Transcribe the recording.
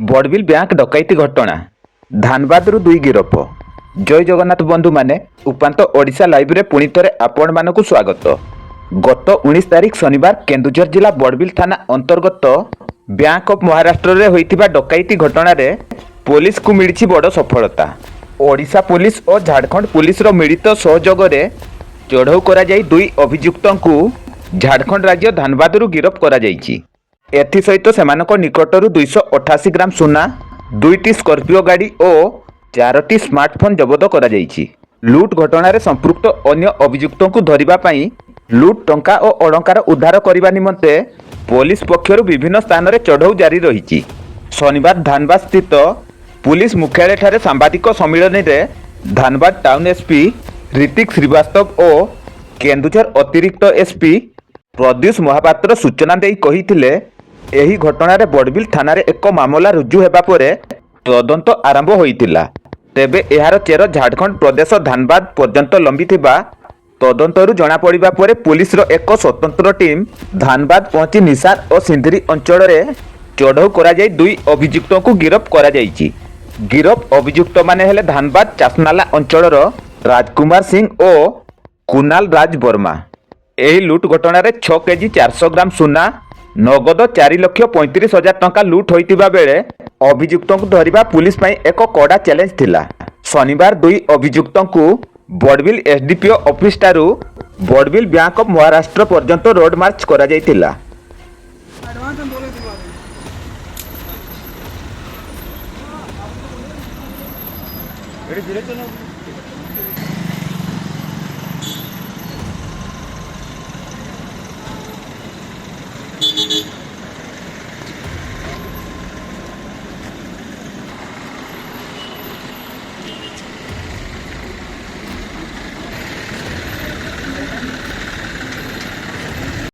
Barbil bank डकैती घटना धानबाद दुई गिरफ। जय जगन्नाथ बंधु माने उपांत ओडिशा लाइव रे पुणी थरे आपण मानकु स्वागत। गत 19 तारिख शनिवार केन्दुझर जिला बड़बिल थाना अंतर्गत बैंक ऑफ महाराष्ट्र रे होइतिबा डकैती घटना रे पुलिस को मिली बड़ सफलता। ओडिशा पुलिस और झारखंड पुलिस रो मिलित सहयोग रे चढ़ऊ करा जाई दुई अभियुक्तों को झारखंड राज्य धानबाद गिरफ करा जाइछि। एथि सहित सेमानक निकटरू 288 ग्राम सुना, 2टी स्कॉर्पियो गाड़ी और 4टी स्मार्टफोन जबत करा जाइछि। लुट घटना संपृक्त अन्य अभियुक्तों को धरिबा पई लुट टंका और अलंकार उद्धार करने निमंते पुलिस पक्षरु विभिन्न स्थान रे चढ़ऊ जारी रही। शनिवार धानबाद स्थित पुलिस मुख्यालय ठारे सांबादिक सम्मेलन रे धानबाद टाउन एसपी ऋतिक श्रीवास्तव और केन्दुझर अतिरिक्त एसपी प्रद्युष महापात्र सूचना दे कही एही घटना रे बड़बिल थाना रे एक मामला रुजु हेबा परे तदंत आरंभ होइतिला। तेबे एहार चेर झारखंड प्रदेश धानबाद पर्यंत लंबी थिबा तदंतरु जना पड़िबा परे पुलिस रो एक स्वतंत्र टीम धानबाद पहुंची निसार और सिंधरी अंचल रे चढ़ऊ करा जाई दुई अभियुक्तों को गिरफ करा जाइछि। गिरफ अभियुक्त माने हेले धानबाद चासनाला अंचल रो राजकुमार सिंह और कुणाल राज वर्मा। एही लुट घटना रे 6 केजी 400 ग्राम सुना, नगद 4,35,000 टंका लुट होइतिबा बेले अभियुक्तों को धरिबा पुलिस पई एक कड़ा चैलेंज थिला। शनिवार दुई अभियुक्तों को बड़बिल एसडीपीओ ऑफिस ठारू बड़बिल बैंक ऑफ महाराष्ट्र पर्यंत रोड मार्च करा जाइतिला।